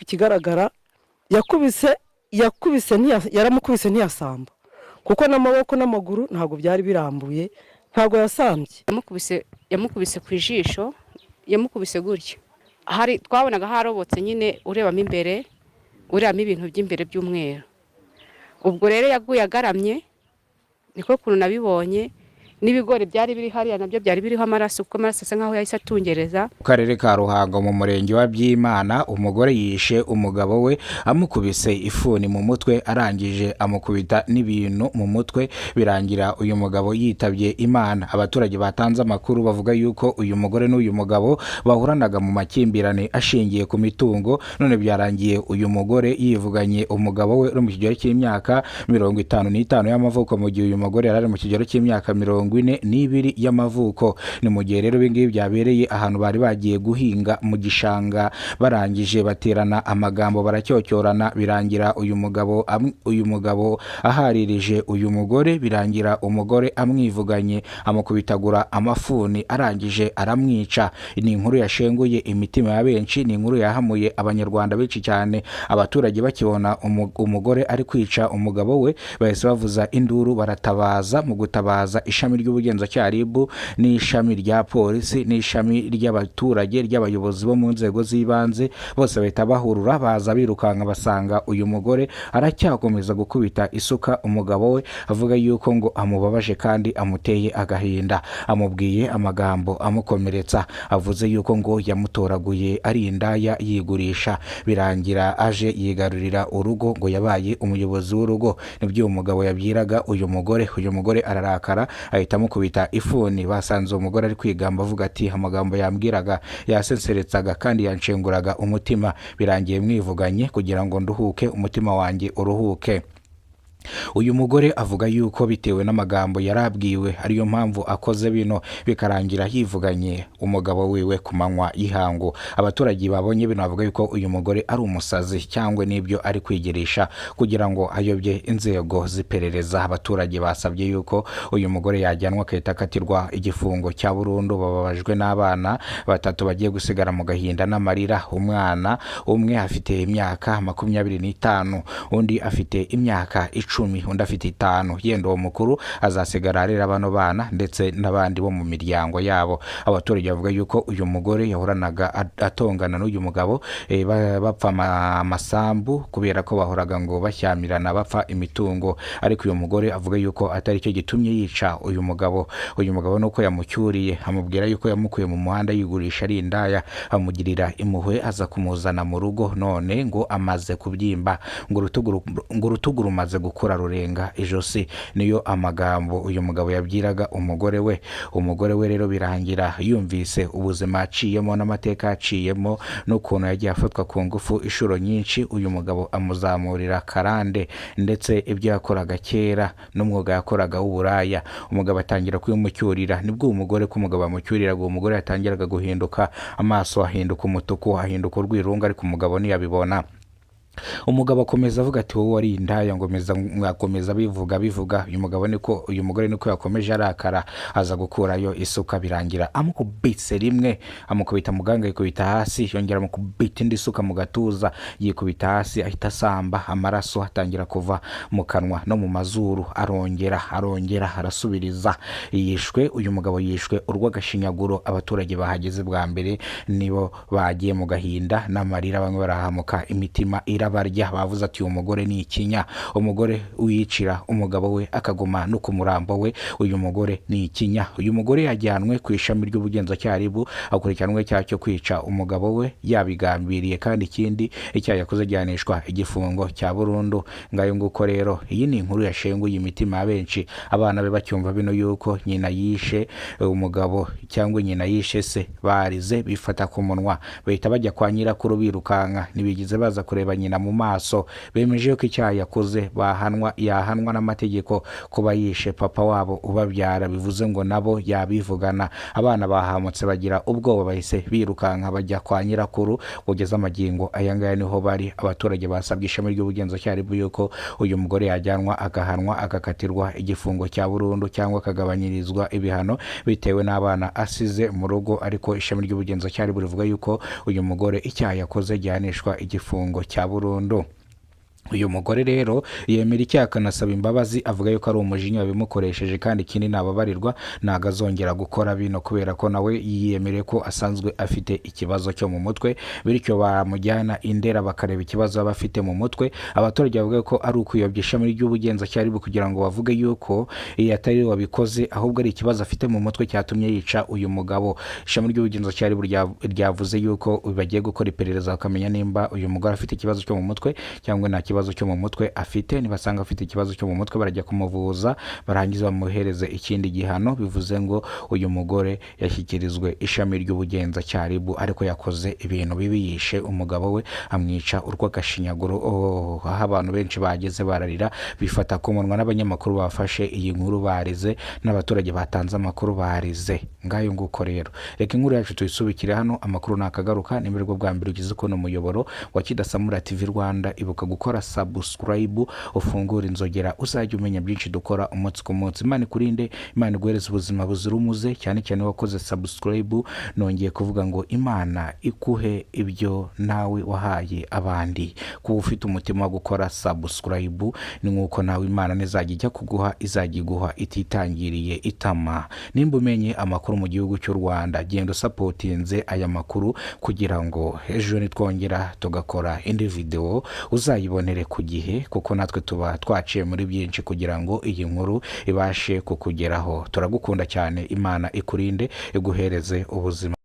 kigaragara yakubise yaramukubise ntiyasamba kuko n'amaboko n'amaguru ntabwo byari birambuye, ntabwo yasambye. Yamukubise ku ijisho, yamukubise gutyo. Twabonaga harobotse nyine urebamo imbere, urebamo ibintu by'imbere by'umweru. Ubwo rero yaguye agaramye, niko kuntu nabibonye. N'ibigori byari biri hariya nabyo byari biriho amaraso, kuko amaraso asa nkaho yahise atungereza. Mu karere ka Ruhango mu murenge wa Byimana, umugore yishe umugabo we amukubise ifuni mu mutwe, arangije amukubita n'ibintu mu mutwe, birangira uyu mugabo yitabye Imana. Abaturage batanze amakuru bavuga yuko uyu mugore n'uyu mugabo bahuranaga mu makimbirane ashingiye ku mitungo, none byarangiye uyu mugore yivuganye umugabo we uri mu kigero cy'imyaka 55 y'amavuko, mu gihe uyu mugore yari mu kigero cy'imyaka 42 y'amavuko. Ni mu gihe rero ibingibi byabereye ahantu bari bagiye guhinga mu gishanga, barangije baterana amagambo baracyocyorana, birangira uyu mugabo aharirije uyu mugore, birangira umugore amwivuganye amukubitagura amafuni, arangije aramwica. Ni inkuru yashenguye imitima ya benshi, ni inkuru yahamuye abanyarwanda benshi cyane. Abaturage bakibona umugore ari kwica umugabo we bahise bavuza induru, baratabaza. Mu gutabaza, ishami ry'ubugenzacyaha RIB n'ishami rya polisi n'ishami ry'abaturage ry'abayobozi bo mu nzego z'ibanze bose bahita bahurura, baza birukanka basanga uyu mugore aracyakomeza gukubita isuka umugabo we, avuga yuko ngo amubabaje kandi amuteye agahinda, amubwiye amagambo amukomeretsa, avuze yuko ngo yamutoraguye ari indaya yigurisha. Birangira aje yigarurira urugo, ngo yabaye umuyobozi w'urugo. Nibyo uyu mugabo yabyiraga uyu mugore. Uyu mugore ararakara ahita amukubita ifuni. Basanze umugore ari kwigamba avuga ati amagambo yambwiraga yasenseretsaga kandi yanshenguraga umutima, birangiye mwivuganye kugira ngo nduhuke, umutima wanjye uruhuke. Uyu mugore avuga yuko bitewe n'amagambo yarabwiwe ariyo mpamvu akoze bino, bikarangira yivuganye umugabo wiwe ku manywa y'ihangu. Abaturage babonye bino bavuga yuko uyu mugore ari umusazi cyangwa n'ibyo ari kwigirisha kugira ngo ayobye inzego ziperereza. Abaturage basabye yuko uyu mugore yajyanwa akahita akatirwa igifungo cya burundu. Bababajwe n'abana batatu bagiye gusigara mu gahinda n'amarira. Umwana umwe afite imyaka 25, undi afite imyaka 10, undi afite 5. Yenda uwo mukuru azasigara arera bano bana ndetse n'abandi bo mu miryango yabo. Abaturage bavuga yuko uyu mugore yahoranaga atongana n'uyu mugabo, bapfa amasambu kubera ko bahoraga ngo bashyamirana bapfa imitungo, ariko uyu mugore avuga yuko atari cyo gitumye yica uyu mugabo. Uyu mugabo nuko yamucyuriye, amubwira yuko yamukuye mu muhanda yigurisha ari indaya, amugirira impuhwe aza kumuzana mu rugo, none ngo amaze kubyimba, ngo urutugu rumaze gukura rurenga ijosi. Niyo amagambo uyu mugabo yabyiraga umugore we. Umugore we rero birangira yumvise ubuzima aciyemo n'amateka aciyemo n'ukuntu yagiye afatwa ku ngufu inshuro nyinshi. Uyu mugabo amuzamurira karande ndetse ibyo yakoraga kera n'umwuga yakoraga w'uburaya. Umugabo atangira kumucyurira. Nibwo umugore ko umugabo amucyuriraga, uwo mugore yatangiraga guhinduka, amaso ahinduka umutuku, ahinduka urwirunga, ariko umugabo ntiyabibona. Umugabo akomeza avuga ati wowe wari indaya, ngakomeza bivuga. Uyu mugore niko yakomeje arakara, aza gukurayo isuka, birangira amukubitse rimwe, amukubita muganga, yikubita hasi, yongera amukubita indi suka mu gatuza, yikubita hasi, ahita asamba, amaraso atangira kuva mu kanwa no mu mazuru, arongera arasubiriza. Uyu mugabo yishwe urw'agashinyaguro. Abaturage bahageze bwa mbere nibo bagiye mu gahinda n'amarira, bamwe barahamuka, imitima irabarya. Bavuze ati uyu mugore ni ikinya, umugore uyicira umugabo we akaguma no kumurambo we, uyu mugore ni ikinya. Uyu mugore yajyanwe ku ishami ry'ubugenzacyaha RIB, akurikiranwe icyaha cyo kwica umugabo we yabigambiriye, kandi ikindi icyaha yakoze ajyanishwa igifungo cya burundu. Ngayo nguko rero, iyi ni inkuru yashenguye imitima ya benshi. Abana be bacyumva bino yuko nyina yishe umugabo cyangwa nyina yishe se, barize bifata ku munwa, bahita bajya kwa nyirakuru birukanka, nibigize baza kureba nyina nyina mu maso. Bemeje ko icyaha yakoze yahanwa n'amategeko. Kuba yishe papa wabo ubabyara bivuze ngo nabo yabivugana. Abana bahamutse bagira ubwoba, bahise birukanka bajya kwa nyirakuru. Kugeza amagingo aya ngaya niho bari. Abaturage basabye ishami ry'ubugenzacyaha yuko uyu mugore yajyanwa agahanwa, agakatirwa igifungo cya burundu cyangwa akagabanyirizwa ibihano bitewe n'abana asize mu rugo. Ariko ishami ry'ubugenzacyaha rivuga yuko uyu mugore icyaha yakoze gihanishwa igifungo cya burundu. Uyu mugore rero yemera icyaha akanasaba imbabazi, avuga yuko ari umujinya wabimukoresheje kandi ikindi nababarirwa ntago azongera gukora bino, kubera ko nawe yiyemereye ko asanzwe afite ikibazo cyo mu mutwe, bityo bamujyana Indera bakareba ikibazo aba afite mu mutwe. Abaturage bavuga ko ari ukuyobya ishami ry'ubugenzacyaha kugira ngo bavuge yuko atari wabikoze, ahubwo ari ikibazo afite mu mutwe cyatumye yica uyu mugabo. Ishami ry'ubugenzacyaha ryavuze yuko bagiye gukora iperereza bakamenya nimba uyu mugore afite ikibazo cyo mu mutwe cyangwa nta kibazo cyo mu mutwe afite. Nibasanga afite ikibazo cyo mu mutwe barajya kumuvuza, barangiza bamuhereze ikindi gihano. Bivuze ngo uyu mugore yashyikirizwe ishami ry'ubugenzacyaha ariko yakoze ibintu bibi, yishe umugabo we amwica urw'agashinyaguro. Aho abantu benshi bageze bararira bifata ku munwa, n'abanyamakuru bafashe iyi nkuru barize, n'abaturage batanze amakuru barize. Ngayo nguko rero, reka inkuru yacu tuyisubikire hano. Amakuru nakagaruka nimerwa bwa mbere ugize ko umuyoboro wa Kidasamura TV Rwanda. Ibuka gukora subscribe, ufungura inzogera, uzajya umenya byinshi dukora umunsi ku munsi. Imana ikurinde, Imana iguhereze ubuzima buzira umuze, cyane cyane wakoze subscribe. Nongeye kuvuga ngo Imana ikuhe ibyo nawe wahaye abandi. Kuba ufite umutima wo gukora subscribe ni nk'uko nawe Imana nizajya ijya kuguha, izajya iguha ititangiriye itama. Nimba umenye amakuru mu gihugu cy'u Rwanda, genda usapotinze aya makuru kugira ngo ejo nitwongera tugakora indi video uzayibonere ku gihe, kuko natwe tuba twaciye muri byinshi kugira ngo iyi nkuru ibashe kukugeraho. Turagukunda cyane, Imana ikurinde, iguhereze ubuzima.